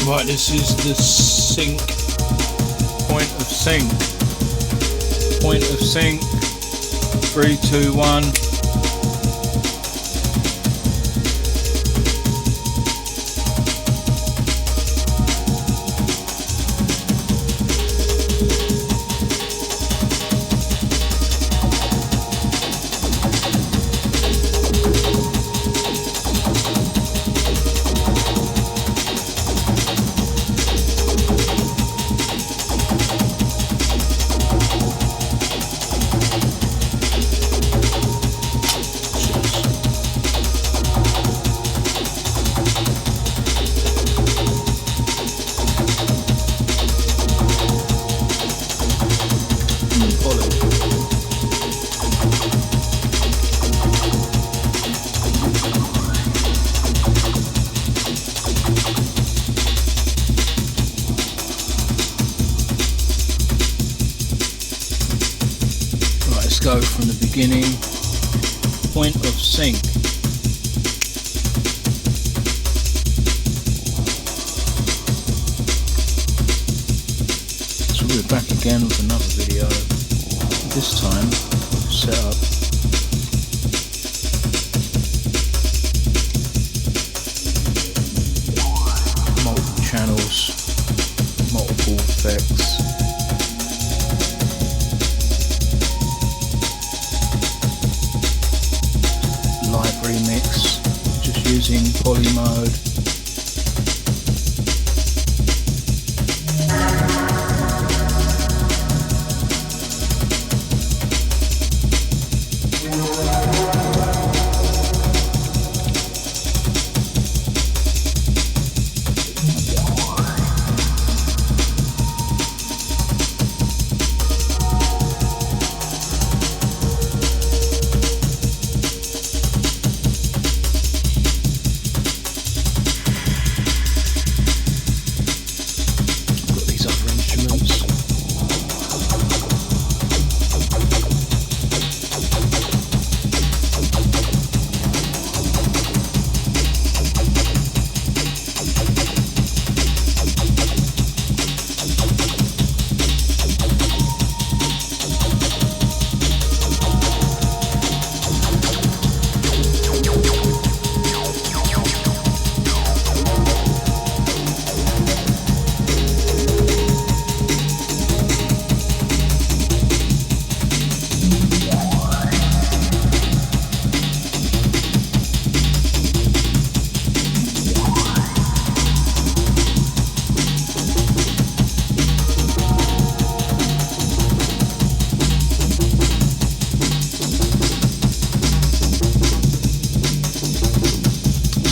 Right, this is the sync, point of sync, 3, 2, 1. Go from the beginning, point of sync. So we're back again with another video. This time, set up multiple channels, multiple effects. Remix, just using poly mode.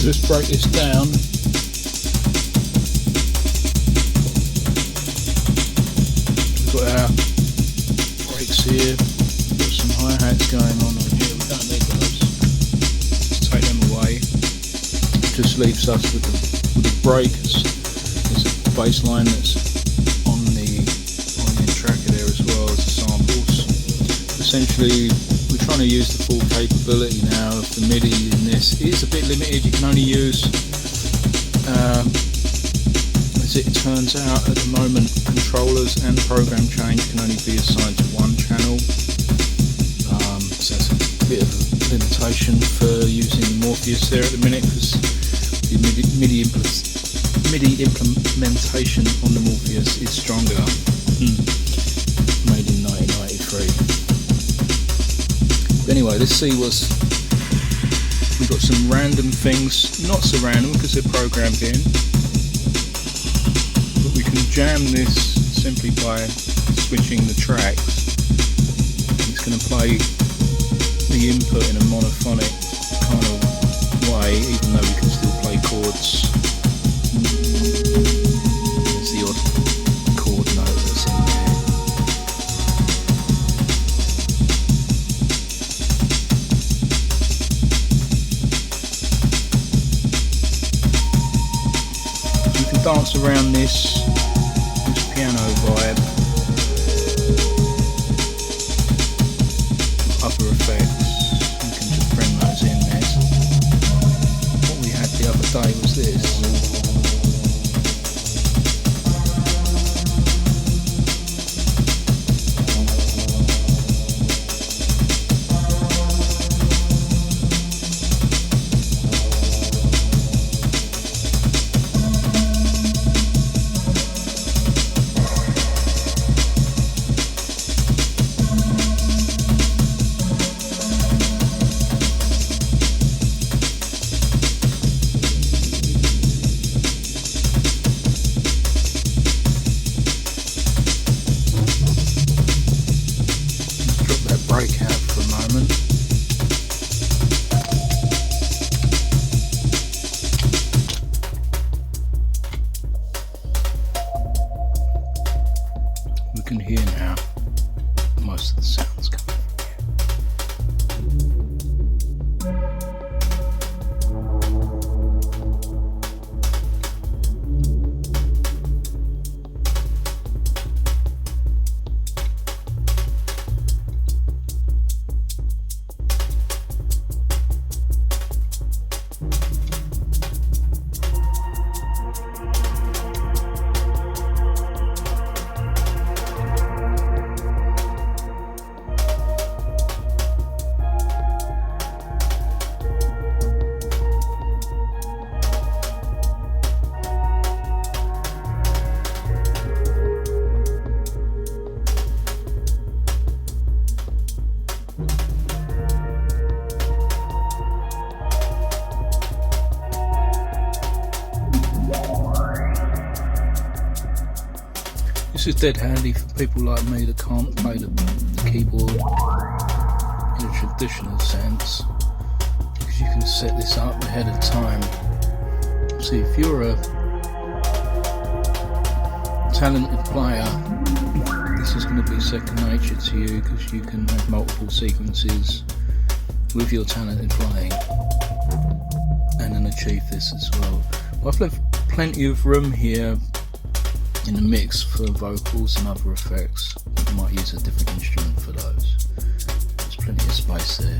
Let's break this down. We've got our breaks here, we've got some hi-hats going on here, we don't need those. Let's take them away. Just leaves us with the break. There's a bass line that's on the tracker there as well as the samples. Essentially, we're trying to use the full capability now of the Midi in this. It is a bit limited, you can only use, as it turns out at the moment, controllers and program change can only be assigned to one channel. So that's a bit of a limitation for using Morpheus there at the minute, because the MIDI implementation on the Morpheus is stronger. Made in 1993. Anyway, let's see what's. We've got some random things, not so random because they're programmed in, but we can jam this simply by switching the tracks. It's going to play the input in a monophonic kind of way, even though we can still play chords. There's the odd chord note that's in there. Dance around this piano vibe, upper effects, you can just bring those in there. What we had the other day was this. can hear now most of the sounds coming from here. This is dead handy for people like me that can't play the keyboard in a traditional sense, because you can set this up ahead of time. See, if you're a talented player, this is going to be second nature to you, because you can have multiple sequences with your talented playing and then achieve this as well. I've left plenty of room here in the mix for vocals and other effects. You might use a different instrument for those. There's plenty of space there.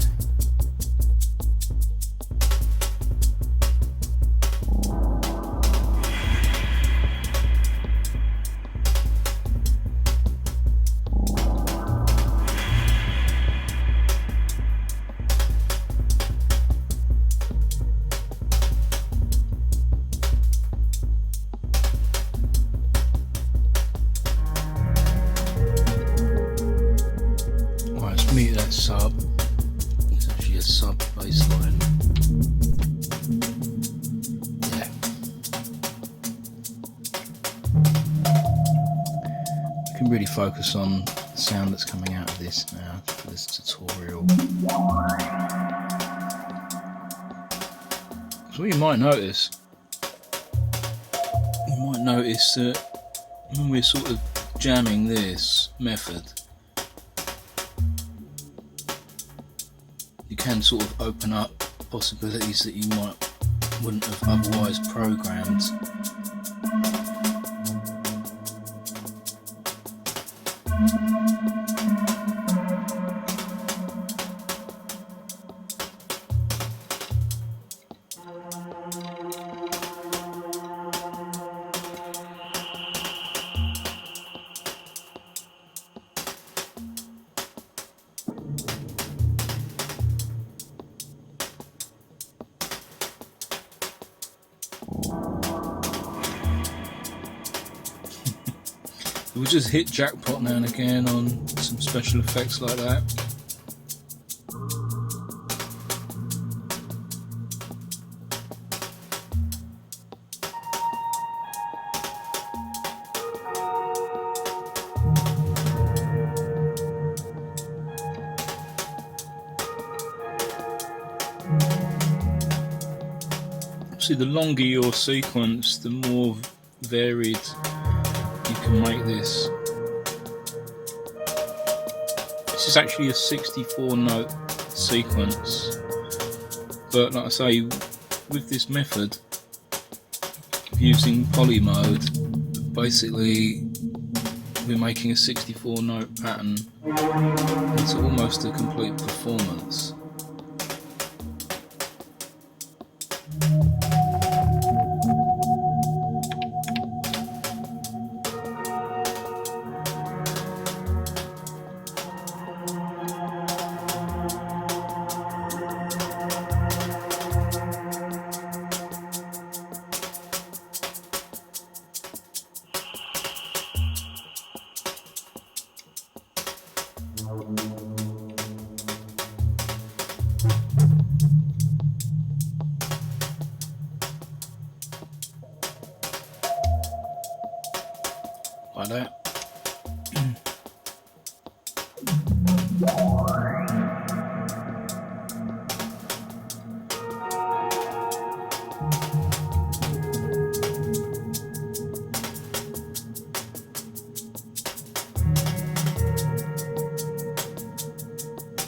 Mute that sub. It's actually a sub bass line. Yeah. I can really focus on the sound that's coming out of this now for this tutorial. So what you might notice that when we're sort of jamming this method, you can sort of open up possibilities that you wouldn't have otherwise programmed. We'll just hit jackpot now and again on some special effects like that. See, the longer your sequence, the more varied you can make this. This is actually a 64 note sequence, but like I say, with this method of using poly mode, basically we're making a 64 note pattern. It's almost a complete performance. Like that.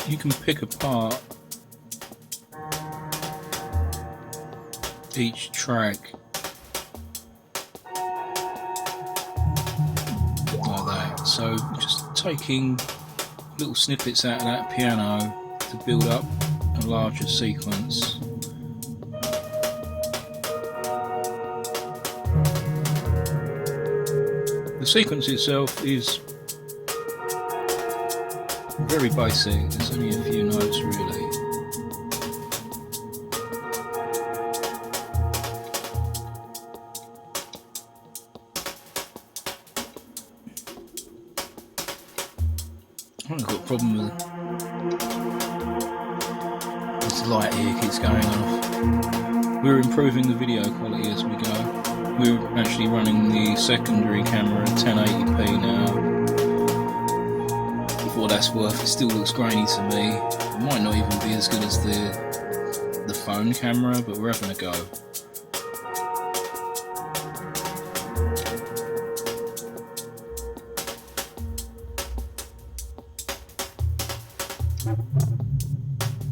you can pick apart each track like that. So just taking little snippets out of that piano to build up a larger sequence. The sequence itself is very basic, there's only a few notes really. I've got a problem with this light here, keeps going off. We're improving the video quality as we go. We're actually running the secondary camera at 1080p now. For what that's worth, it still looks grainy to me. It might not even be as good as the phone camera, but we're having a go.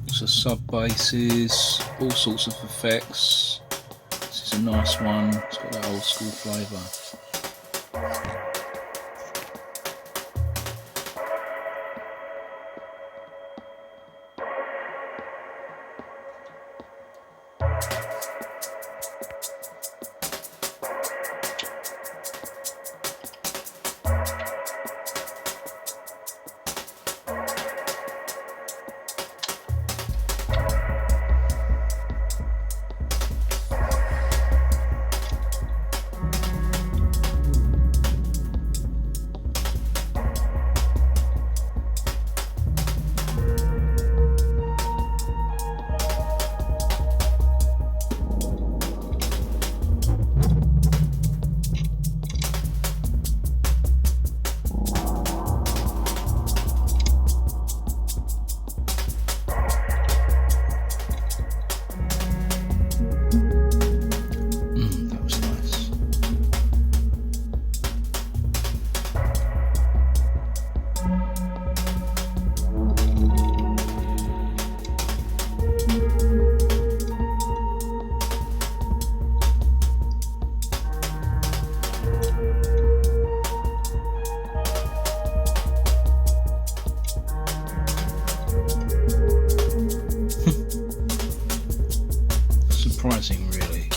So sub basses, all sorts of effects. This is a nice one, it's got that old school flavour. Surprising, really.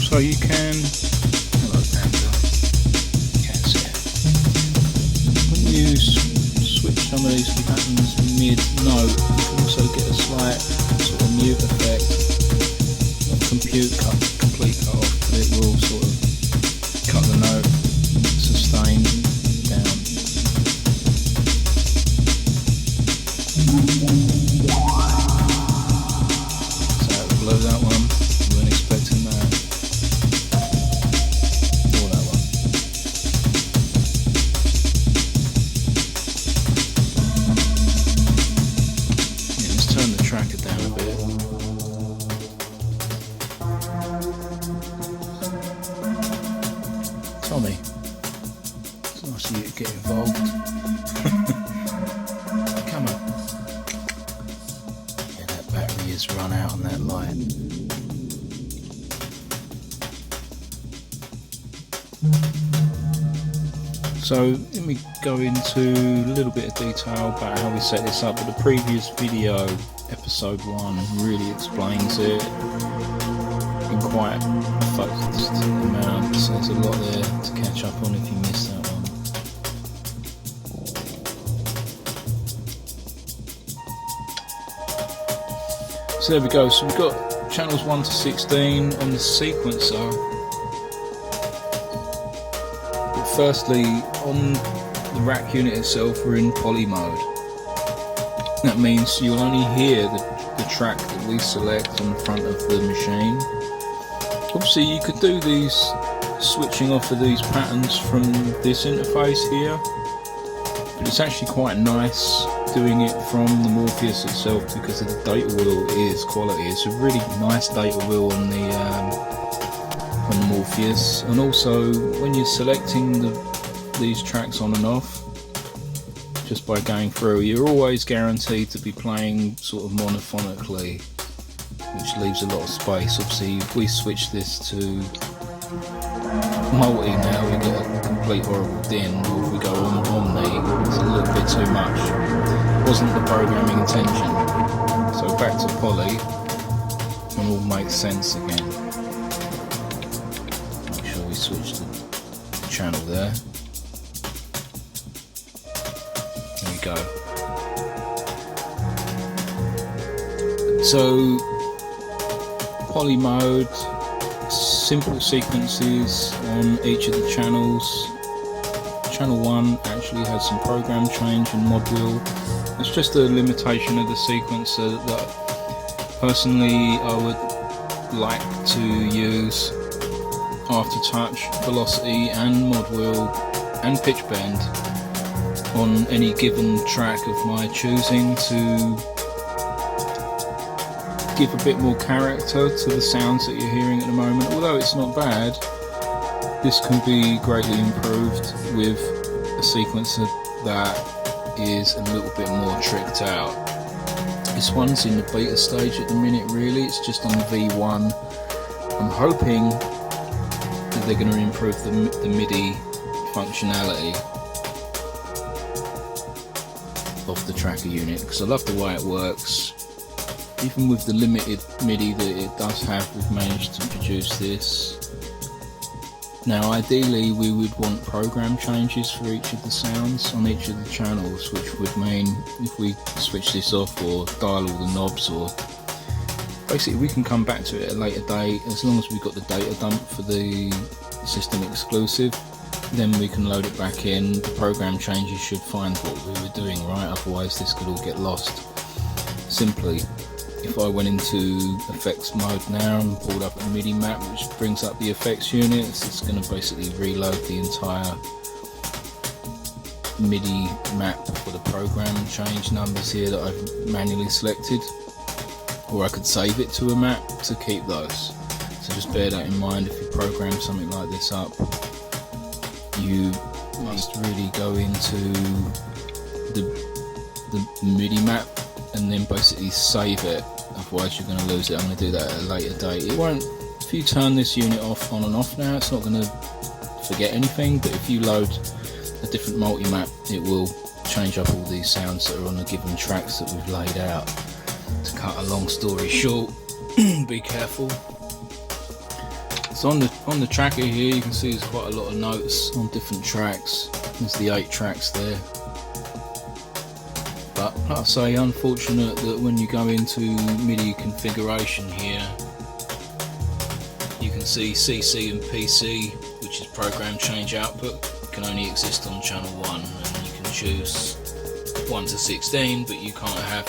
So you can, hello Panda, can't see it. When you switch some of these patterns mid-note, you can also get a slight sort of mute effect, not complete cut off, but it will sort of cut the note, sustain down. So below that one, you weren't expecting that. So let me go into a little bit of detail about how we set this up. But the previous video, episode 1, really explains it in quite a focused amount, so there's a lot there to catch up on if you missed that one. So there we go, so we've got channels 1 to 16 on the sequencer. But firstly, on the rack unit itself, we're in poly mode. That means you'll only hear the track that we select on the front of the machine. Obviously you could do these switching off of these patterns from this interface here, but it's actually quite nice doing it from the Morpheus itself because of the data wheel is quality. It's a really nice data wheel on the Morpheus, and also when you're selecting these tracks on and off, just by going through, you're always guaranteed to be playing sort of monophonically, which leaves a lot of space. Obviously if we switch this to multi now, we get a complete horrible din, or if we go on omni, it's a little bit too much. Wasn't the programming intention. So back to poly, and all makes sense again. Make sure we switch the channel there. There we go. So poly mode, simple sequences on each of the channels. Channel 1 actually has some program change and mod wheel. It's just a limitation of the sequencer that personally I would like to use aftertouch, velocity and mod wheel and pitch bend on any given track of my choosing to give a bit more character to the sounds that you're hearing at the moment. Although it's not bad, this can be greatly improved with a sequencer that is a little bit more tricked out. This one's in the beta stage at the minute really, it's just on V1. I'm hoping that they're going to improve the Midi functionality of the tracker unit, because I love the way it works. Even with the limited Midi that it does have, we've managed to produce this. Now ideally we would want program changes for each of the sounds on each of the channels, which would mean if we switch this off or dial all the knobs, or basically we can come back to it at a later date. As long as we've got the data dump for the system exclusive, then we can load it back in. The program changes should find what we were doing, right? Otherwise this could all get lost. Simply, if I went into effects mode now and pulled up a Midi map which brings up the effects units, it's going to basically reload the entire Midi map for the program change numbers here that I've manually selected, or I could save it to a map to keep those. So just bear that in mind if you program something like this up. You must really go into the Midi map and then basically save it, otherwise you're going to lose it. I'm going to do that at a later date. It won't, if you turn this unit off on and off now, it's not going to forget anything, but if you load a different multi-map, it will change up all these sounds that are on the given tracks that we've laid out. To cut a long story short, be careful. So on the tracker here, you can see there's quite a lot of notes on different tracks. There's the 8 tracks there. But like I say, unfortunate that when you go into Midi configuration here, you can see CC and PC, which is program change output, can only exist on channel 1, and you can choose 1 to 16, but you can't have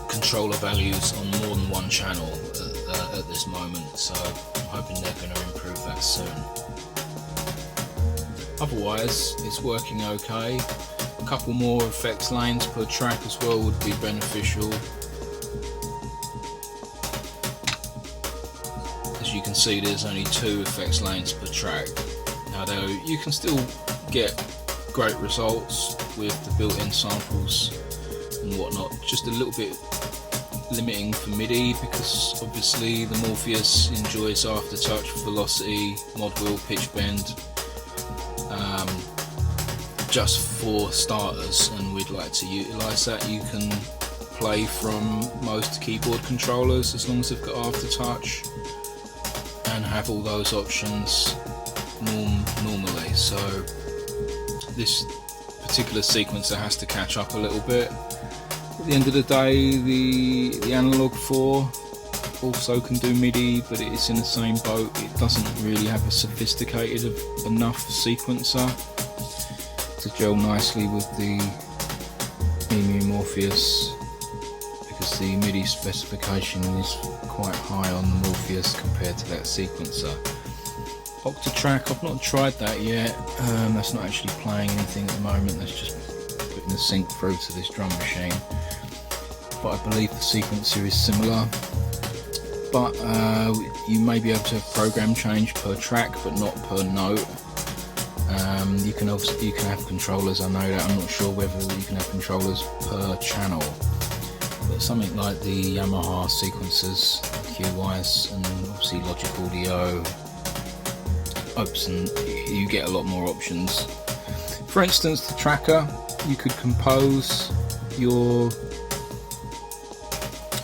controller values on more than one channel at this moment, so I'm hoping they're going to improve that soon. Otherwise, it's working okay. A couple more effects lanes per track as well would be beneficial. As you can see, there's only 2 effects lanes per track. Now though, you can still get great results with the built-in samples and whatnot. Just a little bit limiting for Midi, because obviously the Morpheus enjoys aftertouch, velocity, mod wheel, pitch bend, just for starters, and we'd like to utilize that. You can play from most keyboard controllers as long as they've got aftertouch, and have all those options normally. So this particular sequencer has to catch up a little bit. At the end of the day, the Analog 4 also can do Midi, but it is in the same boat. It doesn't really have a sophisticated enough sequencer to gel nicely with the E-mu Morpheus, because the Midi specification is quite high on the Morpheus compared to that sequencer. Octatrack, I've not tried that yet. That's not actually playing anything at the moment, that's just putting the sync through to this drum machine. But I believe the sequencer is similar. But you may be able to have program change per track, but not per note. You can have controllers, I know that. I'm not sure whether you can have controllers per channel. But something like the Yamaha sequencers, QYs, and obviously Logic Audio, you get a lot more options. For instance, the tracker, you could compose your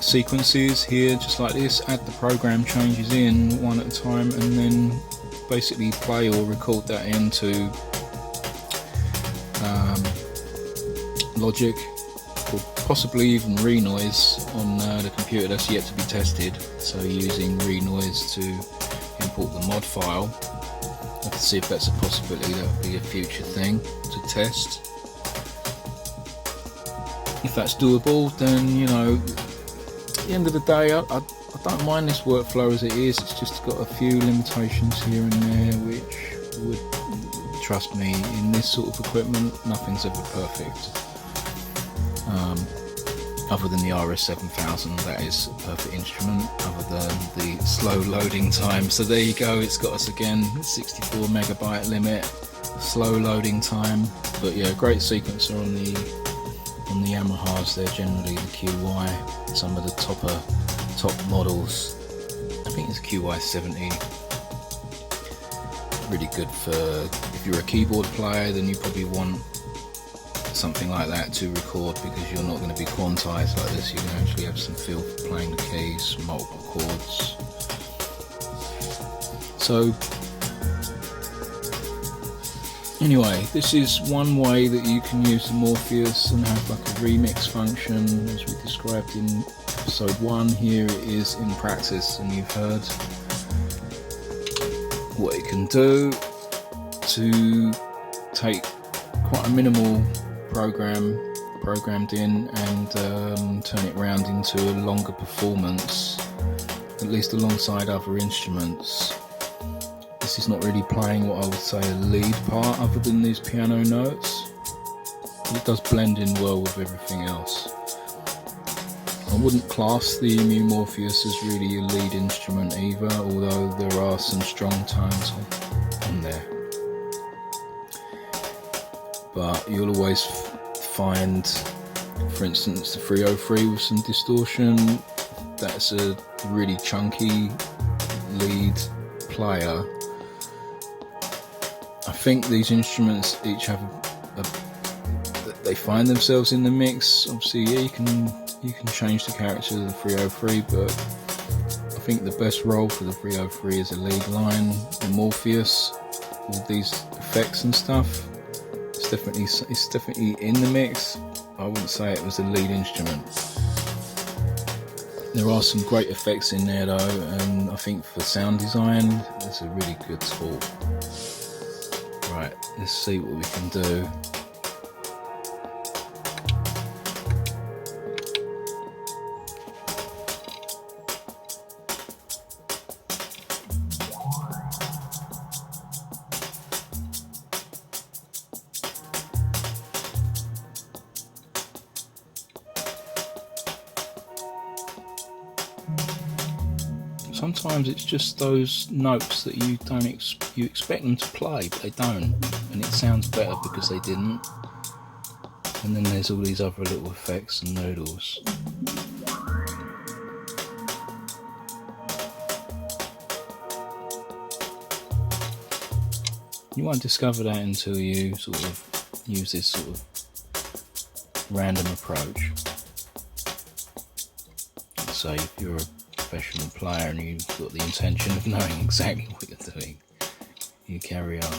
sequences here just like this, add the program changes in one at a time, and then basically play or record that into Logic, or possibly even Renoise on the computer. That's yet to be tested, so using Renoise to import the mod file. I can see if that's a possibility. That would be a future thing to test. If that's doable, then, you know, at the end of the day, I don't mind this workflow as it is. It's just got a few limitations here and there, which would, trust me, in this sort of equipment, nothing's ever perfect. Other than the RS7000, that is a perfect instrument, other than the slow loading time. So there you go, it's got us again, 64 megabyte limit, slow loading time. But yeah, great sequencer on the Yamahas. They're generally the QY, some of the top models. I think it's QY70. Really good for, if you're a keyboard player, then you probably want something like that to record, because you're not going to be quantized like this. You can actually have some feel for playing the keys, multiple chords. So anyway, this is one way that you can use the Morpheus and have like a remix function, as we described in episode 1. Here it is in practice, and you've heard what it can do to take quite a minimal programmed in and turn it around into a longer performance, at least alongside other instruments. This is not really playing what I would say a lead part, other than these piano notes. It does blend in well with everything else. I wouldn't class the E-mu Morpheus as really a lead instrument either, although there are some strong tones on there. But you'll always find, for instance, the 303 with some distortion. That's a really chunky lead player. I think these instruments each have they find themselves in the mix. Obviously, yeah, you can change the character of the 303, but I think the best role for the 303 is a lead line. The Morpheus, with these effects and stuff, it's definitely in the mix. I wouldn't say it was a lead instrument. There are some great effects in there though, and I think for sound design, it's a really good tool. Right, let's see what we can do. Sometimes it's just those notes that you expect them to play, but they don't, and it sounds better because they didn't. And then there's all these other little effects and noodles. You won't discover that until you sort of use this sort of random approach. So if you're a professional player and you've got the intention of knowing exactly what you're doing, you carry on.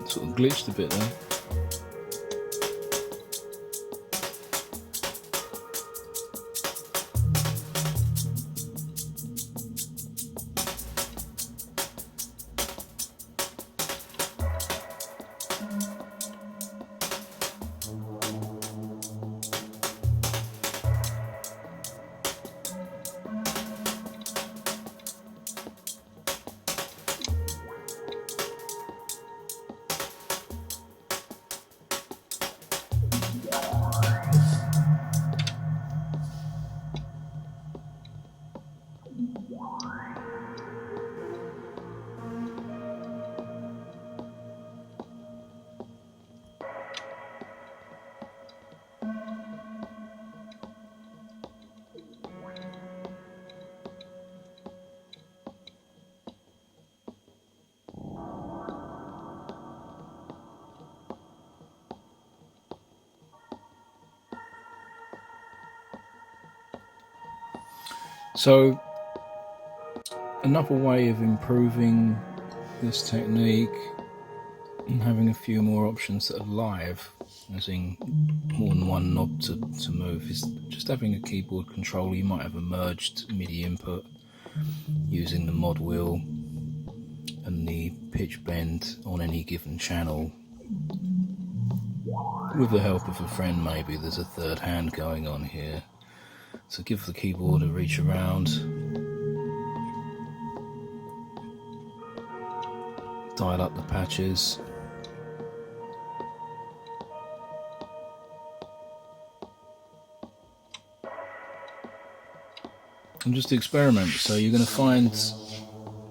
Sort of glitched a bit there. So another way of improving this technique and having a few more options that are live, as in more than one knob to move, is just having a keyboard controller. You might have a merged MIDI input using the mod wheel and the pitch bend on any given channel. With the help of a friend, maybe there's a third hand going on here. So give the keyboard a reach around, dial up the patches, and just experiment. So you're going to find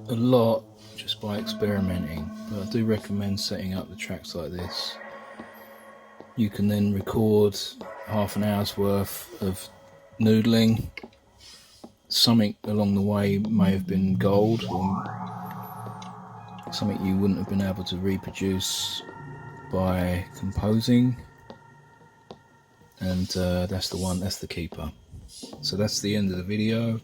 a lot just by experimenting, but I do recommend setting up the tracks like this. You can then record half an hour's worth of noodling. Something along the way may have been gold, or something you wouldn't have been able to reproduce by composing, and that's the keeper. So that's the end of the video.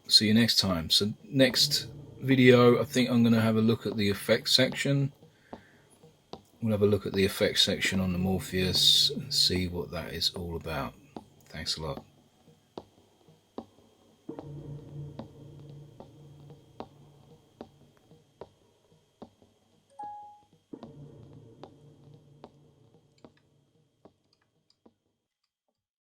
See you next time. So next video, I think I'm going to have a look at the effects section. We'll have a look at the effects section on the Morpheus and see what that is all about. Thanks a lot.